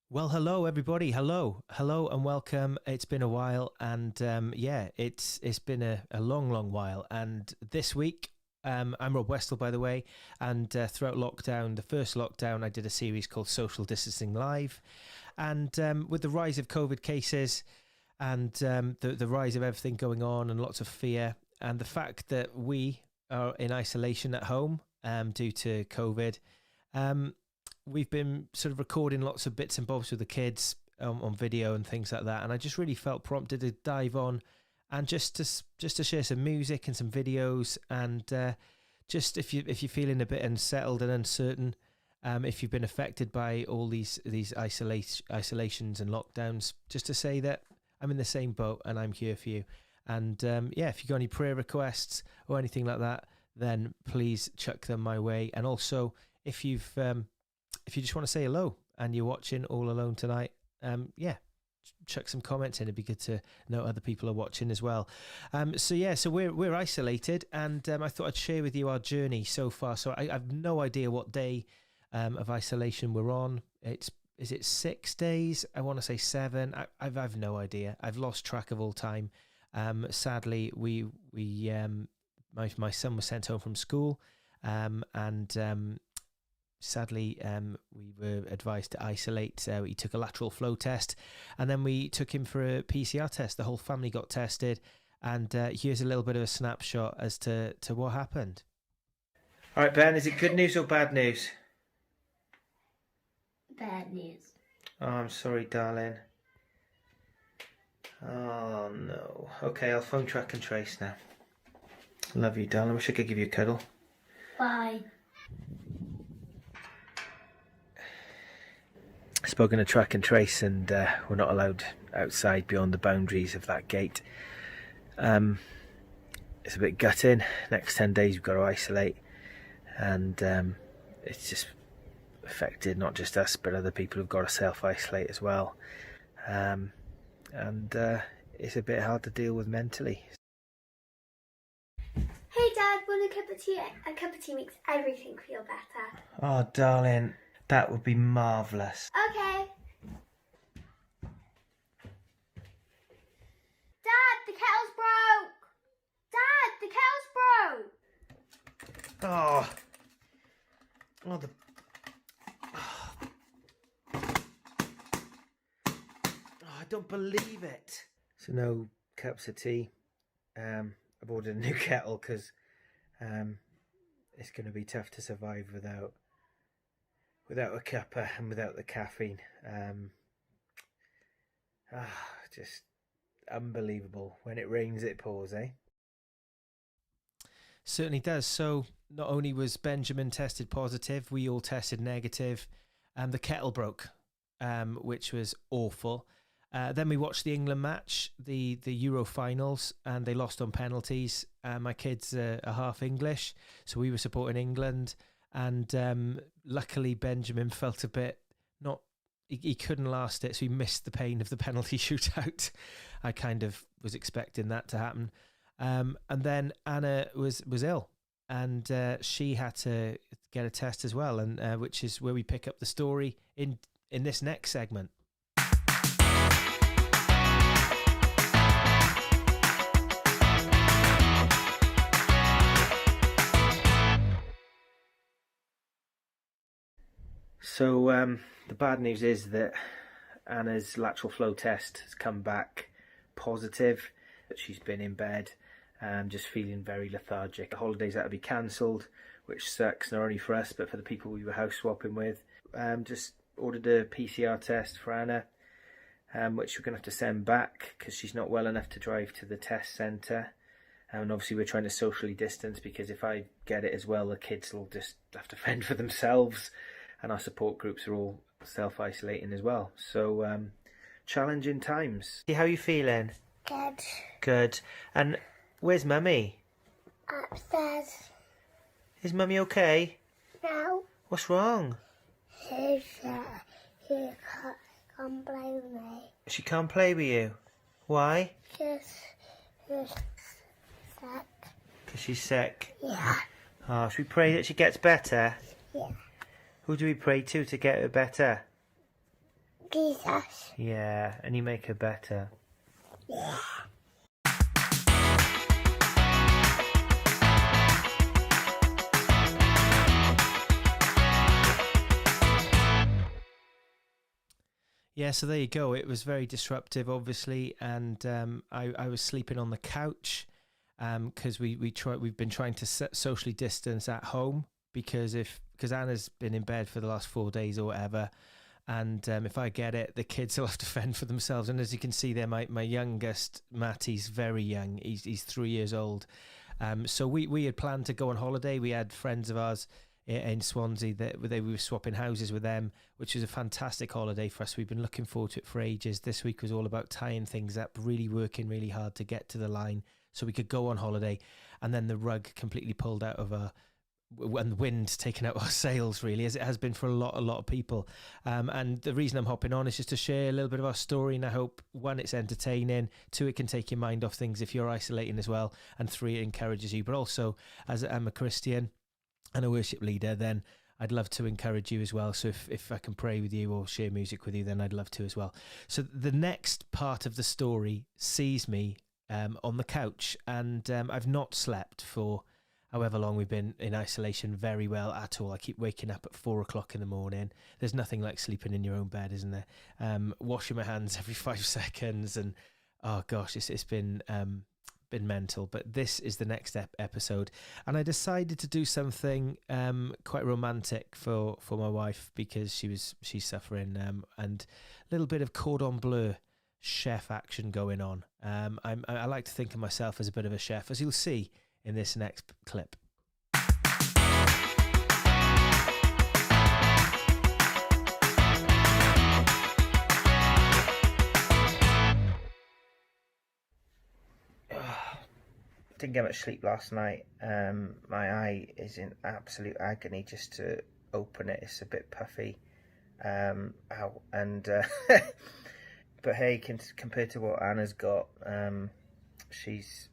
Well, hello everybody. Hello, and welcome. It's been a while, and it's been a long while. And this week, I'm Rob Westall, by the way. And throughout lockdown, the first lockdown, I did a series called Social Distancing Live. And with the rise of COVID cases and the rise of everything going on, and lots of fear, and the fact that we are in isolation at home due to COVID. We've been sort of recording lots of bits and bobs with the kids on video and things like that, and I just really felt prompted to dive on and just to share some music and some videos, and just if you're feeling a bit unsettled and uncertain, if you've been affected by all these isolations and lockdowns, just to say that I'm in the same boat and I'm here for you. And if you got any prayer requests or anything like that, then please chuck them my way. And also, if you just want to say hello and you're watching all alone tonight, chuck some comments in. It'd be good to know other people are watching as well. So we're isolated, and I thought I'd share with you our journey so far. So I have no idea what day of isolation we're on. Is it 6 days? I want to say 7. I've no idea. I've lost track of all time. Sadly, my son was sent home from school, and sadly, we were advised to isolate. He took a lateral flow test, and then we took him for a PCR test. The whole family got tested, and here's a little bit of a snapshot as to what happened. All right, Ben, is it good news or bad news? Bad news. Oh, I'm sorry, darling. Oh, no. Okay, I'll phone track and trace now. Love you, darling. Wish I could give you a cuddle. Bye. Spoken to track and trace, and we're not allowed outside beyond the boundaries of that gate. It's a bit gutting. Next 10 days we've got to isolate, and it's just affected not just us but other people who've got to self-isolate as well, and it's a bit hard to deal with mentally. Hey Dad, want a cup of tea? A cup of tea makes everything feel better. Oh darling, that would be marvellous. Okay. Dad, the kettle's broke! Dad, the kettle's broke! Oh, I don't believe it. So no cups of tea. I've ordered a new kettle because it's going to be tough to survive without a cuppa and without the caffeine. Just unbelievable. When it rains, it pours, eh? Certainly does. So not only was Benjamin tested positive, we all tested negative, and the kettle broke, which was awful. Then we watched the England match, the Euro finals, and they lost on penalties. My kids are half English, so we were supporting England. And luckily, Benjamin felt a bit he couldn't last it, so he missed the pain of the penalty shootout. I kind of was expecting that to happen. And then Anna was ill, and she had to get a test as well, and which is where we pick up the story in this next segment. So the bad news is that Anna's lateral flow test has come back positive. That she's been in bed, just feeling very lethargic. The holidays had to be cancelled, which sucks not only for us but for the people we were house swapping with. Just ordered a PCR test for Anna, which we're going to have to send back because she's not well enough to drive to the test centre. And obviously we're trying to socially distance, because if I get it as well, the kids will just have to fend for themselves. And our support groups are all self-isolating as well. So, challenging times. How are you feeling? Good. Good. And where's Mummy? Upstairs. Is Mummy okay? No. What's wrong? She can't play with me. She can't play with you. Why? She's sick. Because she's sick. Yeah. Oh, should we pray that she gets better? Yeah. Who do we pray to get her better? Jesus. Yeah, and you make her better. Yeah. Yeah, so there you go. It was very disruptive, obviously, and I was sleeping on the couch because we've been trying to socially distance at home because Anna's been in bed for the last 4 days or whatever, and if I get it, the kids will have to fend for themselves. And as you can see there, my youngest Matty's very young. He's 3 years old. So we had planned to go on holiday. We had friends of ours in Swansea that we were swapping houses with them, which was a fantastic holiday for us. We've been looking forward to it for ages. This week was all about tying things up, really working really hard to get to the line so we could go on holiday. And then the rug completely pulled out of our, and the wind taken out our sails, really, as it has been for a lot of people. And the reason I'm hopping on is just to share a little bit of our story, and I hope, one, it's entertaining, two, it can take your mind off things if you're isolating as well, and three, it encourages you. But also, as I'm a Christian and a worship leader, then I'd love to encourage you as well. So if I can pray with you or share music with you, then I'd love to as well. So the next part of the story sees me on the couch, and I've not slept for however long we've been in isolation very well at all. I keep waking up at 4 o'clock in the morning. There's nothing like sleeping in your own bed, isn't there? Washing my hands every 5 seconds, and oh gosh, it's been mental. But this is the next episode, and I decided to do something quite romantic for my wife because she's suffering, and a little bit of cordon bleu chef action going on. I like to think of myself as a bit of a chef, as you'll see in this next clip. Didn't get much sleep last night. My eye is in absolute agony just to open it. It's a bit puffy. Ow. And but hey, compared to what Anna's got, she's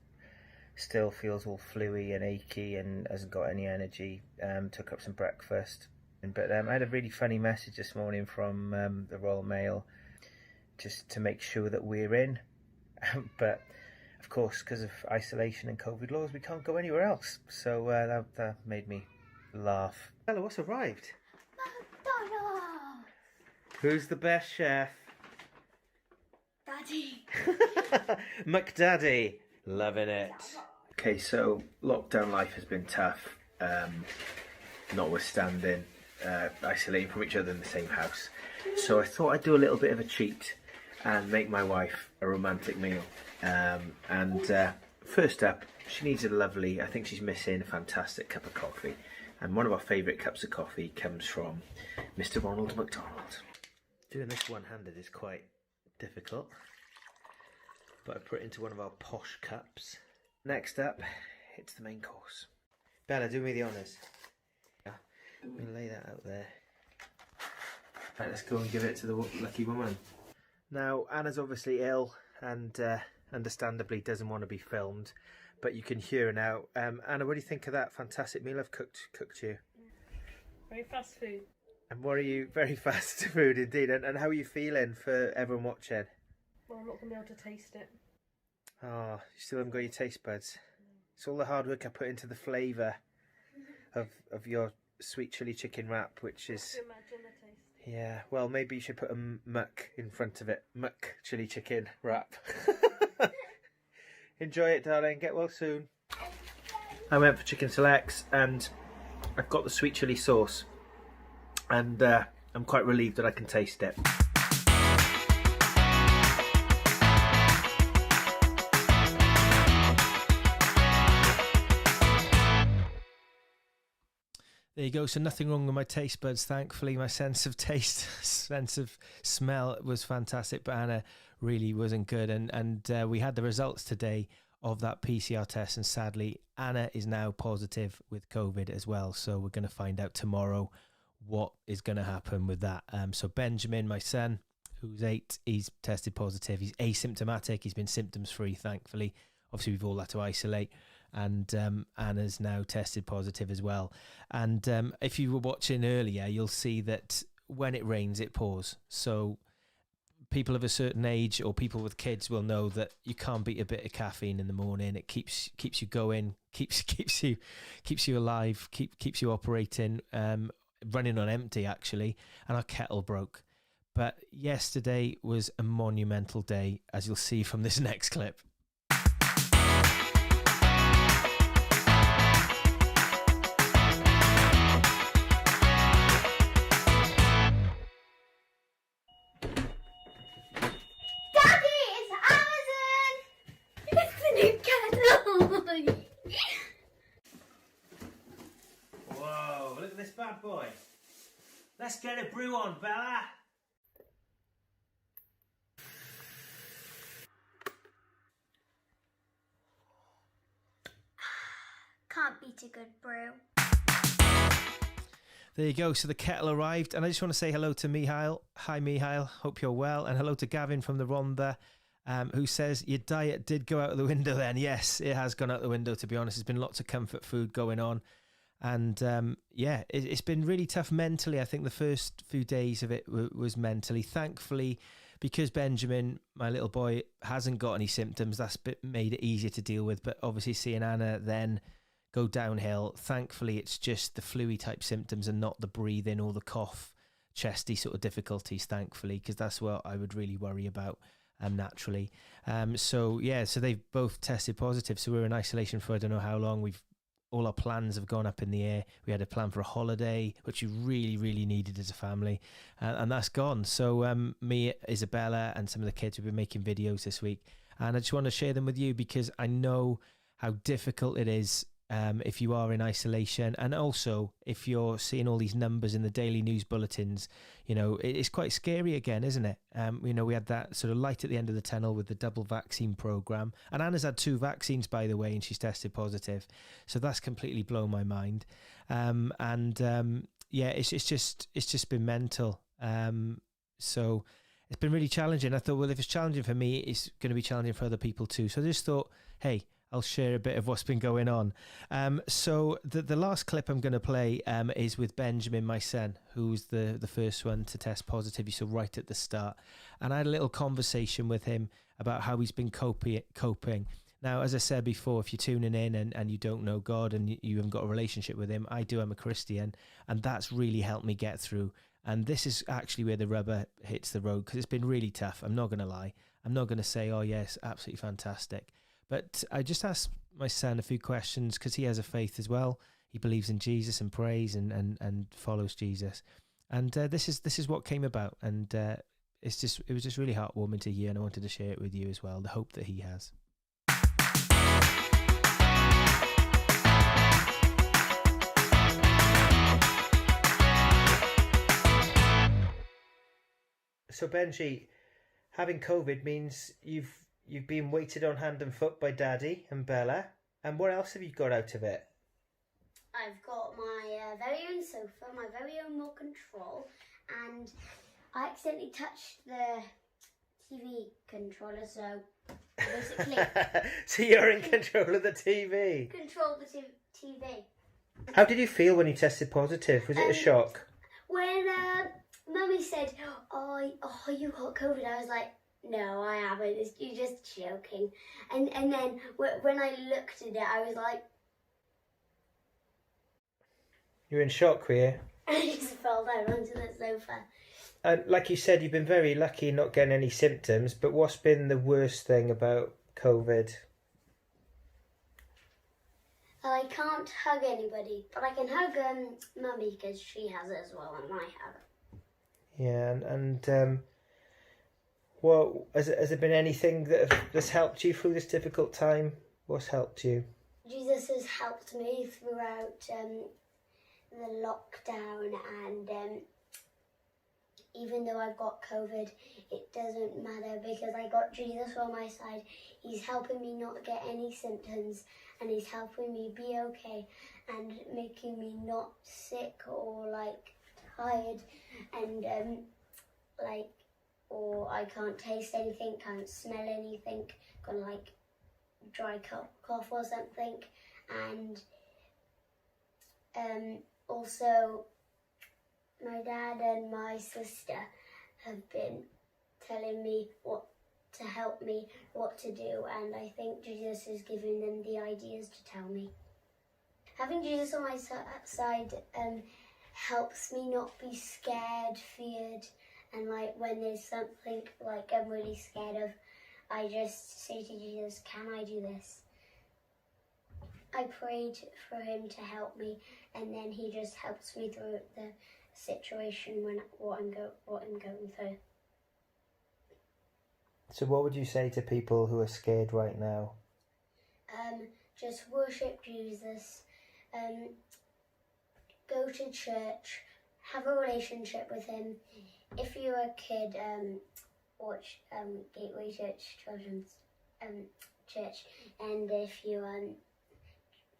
still feels all fluey and achy and hasn't got any energy. Took up some breakfast. But I had a really funny message this morning from the Royal Mail just to make sure that we're in. But of course, because of isolation and COVID laws, we can't go anywhere else. So that made me laugh. Hello, what's arrived? McDonald's. Who's the best chef? Daddy. McDaddy. Loving it. Okay, so lockdown life has been tough, notwithstanding isolating from each other in the same house. So I thought I'd do a little bit of a cheat and make my wife a romantic meal. First up, she needs a lovely, I think she's missing a fantastic cup of coffee. And one of our favourite cups of coffee comes from Mr. Ronald McDonald. Doing this one-handed is quite difficult, but I put it into one of our posh cups. Next up, it's the main course. Bella, do me the honours. Yeah, I'm going to lay that out there. Right, let's go and give it to the lucky woman. Now, Anna's obviously ill and understandably doesn't want to be filmed, but you can hear her now. Anna, what do you think of that fantastic meal I've cooked you? Very fast food. And what are you, very fast food indeed, and how are you feeling for everyone watching? Well, I'm not going to be able to taste it. Oh, you still haven't got your taste buds? It's all the hard work I put into the flavour of your sweet chilli chicken wrap, which is... Imagine the taste. Yeah, well, maybe you should put a muck in front of it. Muck chilli chicken wrap. Enjoy it, darling. Get well soon. I went for chicken selects and I've got the sweet chilli sauce. And I'm quite relieved that I can taste it. There you go. So nothing wrong with my taste buds, thankfully. My sense of taste, sense of smell was fantastic, but Anna really wasn't good. And we had the results today of that PCR test, and sadly, Anna is now positive with COVID as well. So we're going to find out tomorrow what is going to happen with that. So Benjamin, my son, who's 8, he's tested positive. He's asymptomatic. He's been symptoms-free, thankfully. Obviously, we've all had to isolate. And Anna's now tested positive as well. And if you were watching earlier, you'll see that when it rains, it pours. So people of a certain age or people with kids will know that you can't beat a bit of caffeine in the morning. It keeps you going, keeps you alive, keeps you operating, running on empty actually. And our kettle broke. But yesterday was a monumental day, as you'll see from this next clip. Whoa, look at this bad boy. Let's get a brew on, Bella. Can't beat a good brew. There you go. So the kettle arrived, and I just want to say hello to Mihail. Hi, Mihail. Hope you're well. And hello to Gavin from the Rhondda, who says your diet did go out the window then. Yes, it has gone out the window, to be honest. There's been lots of comfort food going on. And yeah, it's been really tough mentally. I think the first few days of it was mentally. Thankfully, because Benjamin, my little boy, hasn't got any symptoms, that's made it easier to deal with. But obviously seeing Anna then go downhill, thankfully it's just the flu-y type symptoms and not the breathing or the cough, chesty sort of difficulties, thankfully, because that's what I would really worry about naturally. So yeah, so they've both tested positive. So we're in isolation for I don't know how long. All our plans have gone up in the air. We had a plan for a holiday, which we really, really needed as a family, and that's gone. So me, Isabella, and some of the kids have been making videos this week, and I just want to share them with you because I know how difficult it is if you are in isolation, and also if you're seeing all these numbers in the daily news bulletins. You know, it's quite scary again, isn't it? You know, we had that sort of light at the end of the tunnel with the double vaccine program, and Anna's had 2 vaccines, by the way, and she's tested positive, so that's completely blown my mind. Yeah, it's just been mental. So it's been really challenging. I thought, well, if it's challenging for me, it's going to be challenging for other people too. So I just thought, hey, I'll share a bit of what's been going on. So the last clip I'm going to play is with Benjamin, my son, who's the first one to test positive. So right at the start. And I had a little conversation with him about how he's been coping. Now, as I said before, if you're tuning in and you don't know God and you haven't got a relationship with him, I do, I'm a Christian. And that's really helped me get through. And this is actually where the rubber hits the road, because it's been really tough. I'm not going to lie. I'm not going to say, oh, yes, absolutely fantastic. But I just asked my son a few questions because he has a faith as well. He believes in Jesus and prays and follows Jesus. And this is what came about. And it was just really heartwarming to hear, and I wanted to share it with you as well, the hope that he has. So Benji, having COVID means you've been weighted on hand and foot by Daddy and Bella. And what else have you got out of it? I've got my very own sofa, my very own remote control, and I accidentally touched the TV controller, so basically... So you're in control of the TV? Control the TV. How did you feel when you tested positive? Was it a shock? When Mummy said, oh, you got COVID, I was like, no, I haven't. You're just joking. And then when I looked at it, I was like... You're in shock, were you? I just fell down onto the sofa. And like you said, you've been very lucky not getting any symptoms, but what's been the worst thing about COVID? I can't hug anybody, but I can hug Mummy because she has it as well, and I have it. Yeah, and well, has there been anything that's helped you through this difficult time? What's helped you? Jesus has helped me throughout the lockdown, and even though I've got COVID, it doesn't matter because I got Jesus on my side. He's helping me not get any symptoms, and he's helping me be okay and making me not sick or like tired and or I can't taste anything, can't smell anything, got like dry cough or something. And also my dad and my sister have been telling me what to help me, what to do, and I think Jesus is giving them the ideas to tell me. Having Jesus on my side helps me not be scared, feared, and like when there's something like I'm really scared of, I just say to Jesus, can I do this? I prayed for him to help me, and then he just helps me through the situation when what I'm going through. So what would you say to people who are scared right now? Just worship Jesus, go to church, have a relationship with him. If you're a kid, watch Gateway Church Children's Church, and if you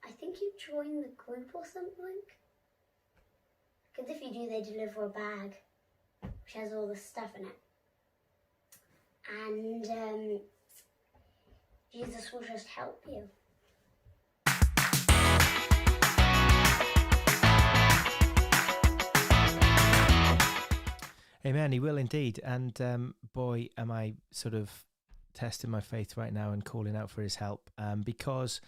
I think you join the group or something. Because if you do, they deliver a bag which has all the stuff in it. And Jesus will just help you. Amen, he will indeed. And boy, am I sort of testing my faith right now and calling out for his help. Because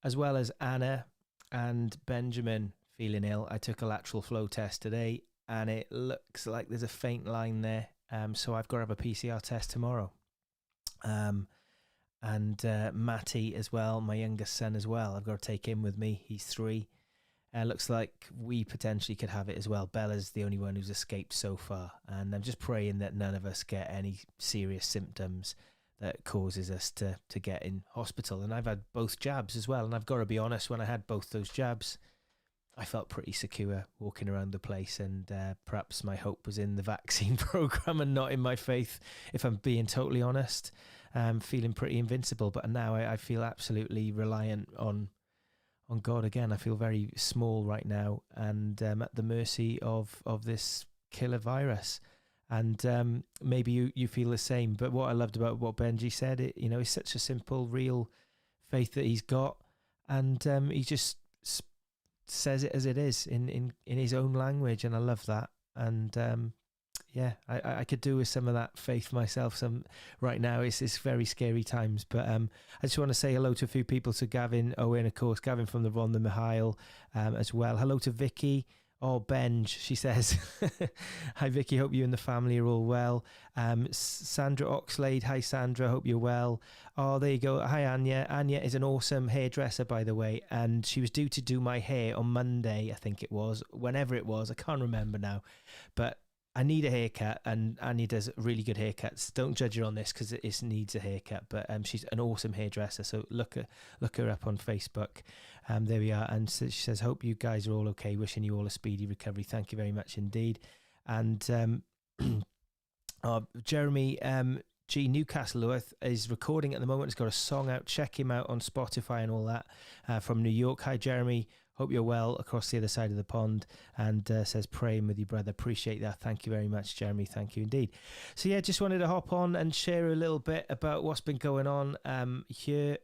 as well as Anna and Benjamin feeling ill, I took a lateral flow test today and it looks like there's a faint line there. So I've got to have a PCR test tomorrow. And Matty as well, my youngest son as well. I've got to take him with me. He's 3. Looks like we potentially could have it as well. Bella's the only one who's escaped so far. And I'm just praying that none of us get any serious symptoms that causes us to get in hospital. And I've had both jabs as well. And I've got to be honest, when I had both those jabs, I felt pretty secure walking around the place. And perhaps my hope was in the vaccine program and not in my faith, if I'm being totally honest. Feeling pretty invincible. But now I feel absolutely reliant on God again. I feel very small right now and at the mercy of this killer virus. And maybe you feel the same. But what I loved about what Benji said, it's such a simple, real faith that he's got. And he just says it as it is in his own language. And I love that. And I could do with some of that faith myself. Right now, it's very scary times. But I just want to say hello to a few people. To Gavin Owen, of course, Gavin from the Ron the Mihail as well. Hello to Vicky. Oh, Benj, she says. Hi, Vicky. Hope you and the family are all well. Sandra Oxlade. Hi, Sandra. Hope you're well. Oh, there you go. Hi, Anya. Anya is an awesome hairdresser, by the way. And she was due to do my hair on Monday, I think it was. Whenever it was. I can't remember now. But I need a haircut, and Anya does really good haircuts. Don't judge her on this because it needs a haircut. But she's an awesome hairdresser. So look her up on Facebook. There we are. And so she says, hope you guys are all okay. Wishing you all a speedy recovery. Thank you very much indeed. And Jeremy G. Newcastle is recording at the moment. He's got a song out. Check him out on Spotify and all that from New York. Hi, Jeremy. Hope you're well across the other side of the pond. And says, praying with you, brother. Appreciate that. Thank you very much, Jeremy. Thank you indeed. So, yeah, just wanted to hop on and share a little bit about what's been going on here.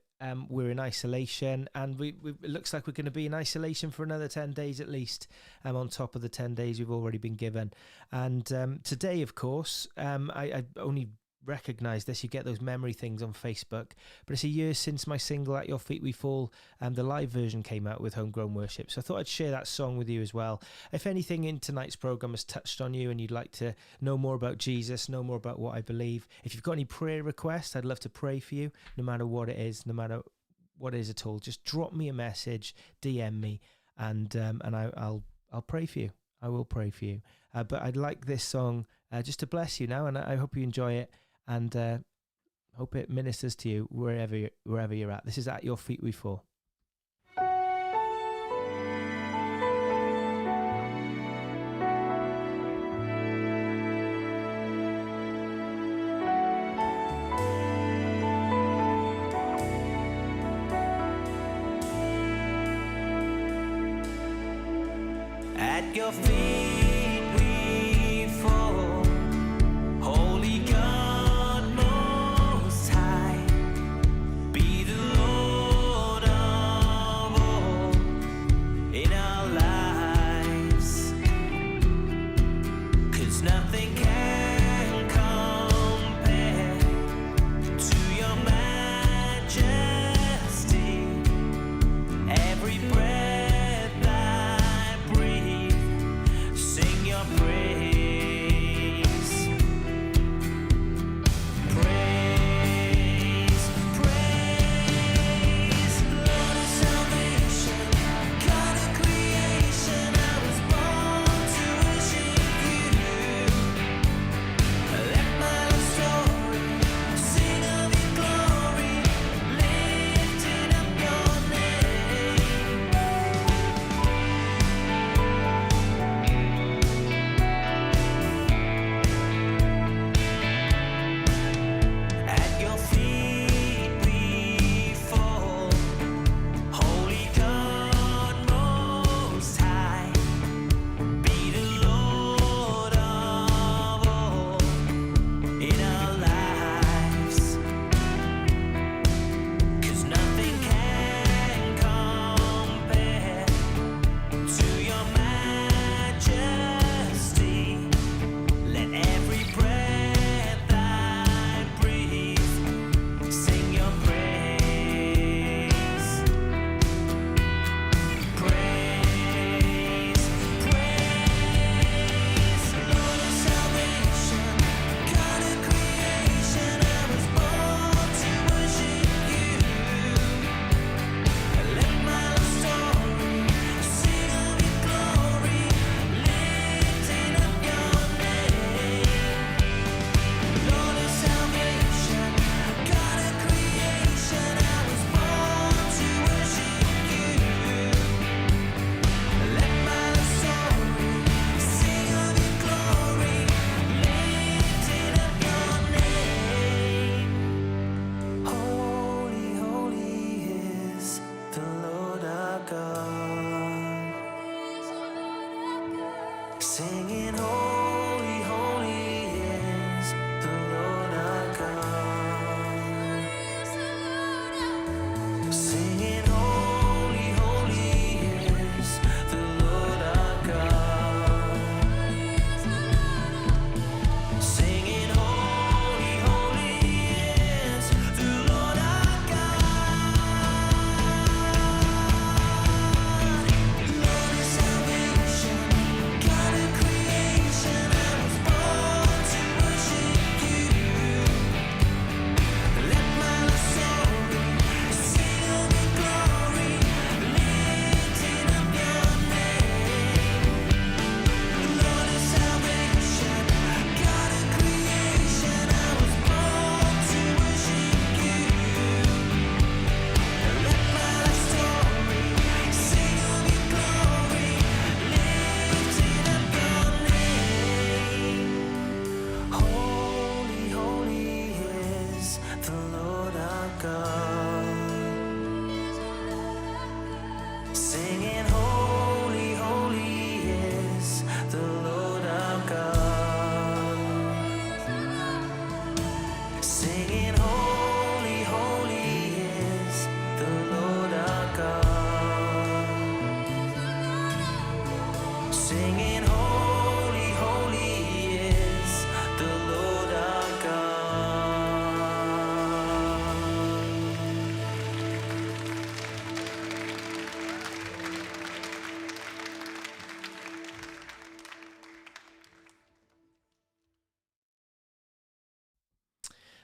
We're in isolation, and it looks like we're going to be in isolation for another 10 days at least, on top of the 10 days we've already been given. And today, of course, I only recognize this. You get those memory things on Facebook, but it's a year since my single At Your Feet We Fall, the live version came out with Homegrown Worship. So I thought I'd share that song with you as well. If anything in tonight's program has touched on you and you'd like to know more about Jesus, know more about what I believe, if you've got any prayer requests, I'd love to pray for you, no matter what it is, no matter what it is at all. Just drop me a message, DM me, and I'll pray for you. I will pray for you. But I'd like this song just to bless you now, and I hope you enjoy it. And hope it ministers to you wherever you're at. This is At Your Feet We Fall. At your feet we fall, Holy God Most High. Be the Lord of all in our lives, 'cause nothing can come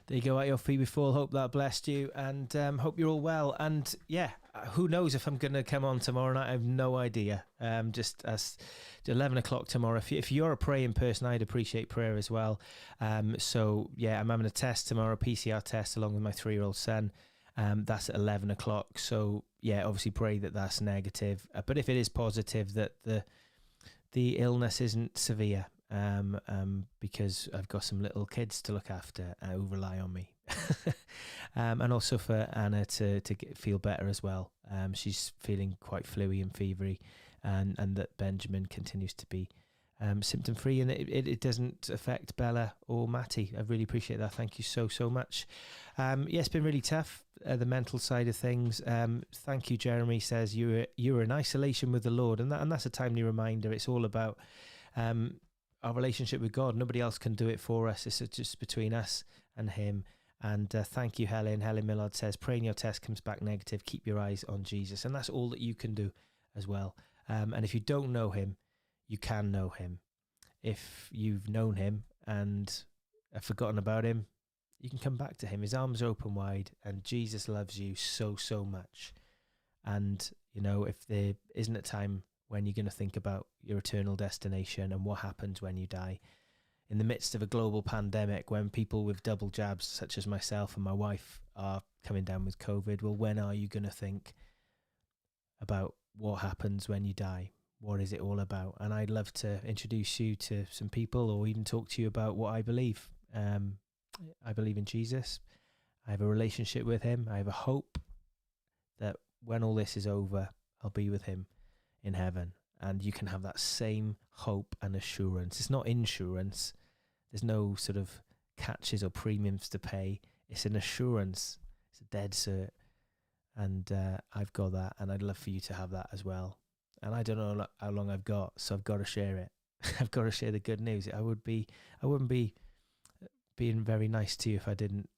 There you go, At Your Feet We Fall. Hope that blessed you, and hope you're all well. And yeah, who knows if I'm going to come on tomorrow night? I have no idea. Just as 11 o'clock tomorrow. If you're a praying person, I'd appreciate prayer as well. So yeah, I'm having a test tomorrow, PCR test, along with my 3-year-old son. That's at 11 o'clock. So yeah, obviously pray that that's negative. But if it is positive, that the illness isn't severe. Because I've got some little kids to look after who rely on me. And also for Anna to feel better as well. She's feeling quite fluey and fevery, and that Benjamin continues to be symptom free, and it doesn't affect Bella or Matty. I really appreciate that. Thank you so much. Yeah, it's been really tough, the mental side of things. Thank you. Jeremy says you were in isolation with the Lord, and that's a timely reminder. It's all about our relationship with God. Nobody else can do it for us. It's just between us and him. And thank you, Helen. Helen Millard says, praying your test comes back negative, keep your eyes on Jesus. And that's all that you can do as well. And if you don't know him, you can know him. If you've known him and have forgotten about him, you can come back to him. His arms are open wide, and Jesus loves you so much. And, you know, if there isn't a time when you're going to think about your eternal destination and what happens when you die, in the midst of a global pandemic, when people with double jabs, such as myself and my wife, are coming down with COVID, well, when are you going to think about what happens when you die? What is it all about? And I'd love to introduce you to some people, or even talk to you about what I believe. I believe in Jesus. I have a relationship with him. I have a hope that when all this is over, I'll be with him in heaven. And you can have that same hope and assurance. It's not insurance. There's no sort of catches or premiums to pay. It's an assurance. It's a dead cert. And I've got that, and I'd love for you to have that as well. And I don't know how long I've got, so I've got to share it. I've got to share the good news. I wouldn't be being very nice to you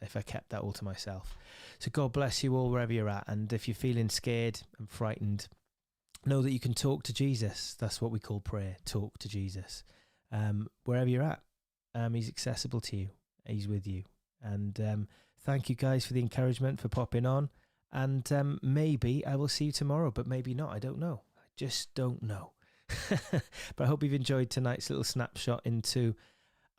if I kept that all to myself. So God bless you all wherever you're at. And if you're feeling scared and frightened, know that you can talk to Jesus. That's what we call prayer. Talk to Jesus. Wherever you're at, he's accessible to you. He's with you. And thank you guys for the encouragement, for popping on. And maybe I will see you tomorrow, but maybe not. I don't know. I just don't know. But I hope you've enjoyed tonight's little snapshot into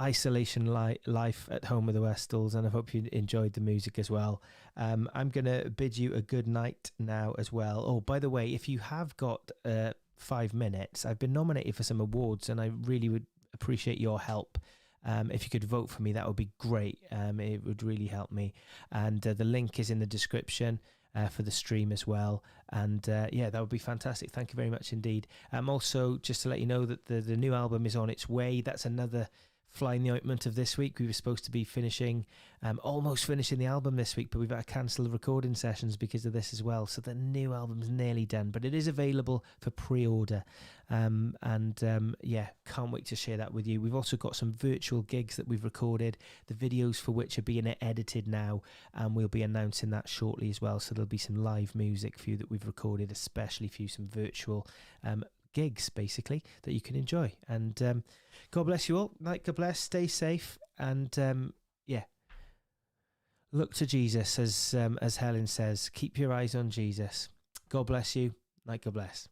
isolation life at home with the Westalls, and I hope you enjoyed the music as well. I'm going to bid you a good night now as well. Oh, by the way, if you have got 5 minutes, I've been nominated for some awards, and I really would appreciate your help. If you could vote for me, that would be great. It would really help me. And the link is in the description for the stream as well. And yeah, that would be fantastic. Thank you very much indeed. Also, just to let you know that the new album is on its way. That's another fly in the ointment of this week. We were supposed to be almost finishing the album this week, but we've had to cancel the recording sessions because of this as well. So the new album's nearly done, but it is available for pre-order. Yeah, can't wait to share that with you. We've also got some virtual gigs that we've recorded, the videos for which are being edited now, and we'll be announcing that shortly as well. So there'll be some live music for you that we've recorded, especially for you, some virtual gigs basically that you can enjoy. And God bless you all. Night, God bless. Stay safe, and yeah, look to Jesus, as Helen says. Keep your eyes on Jesus. God bless you. Night, God bless.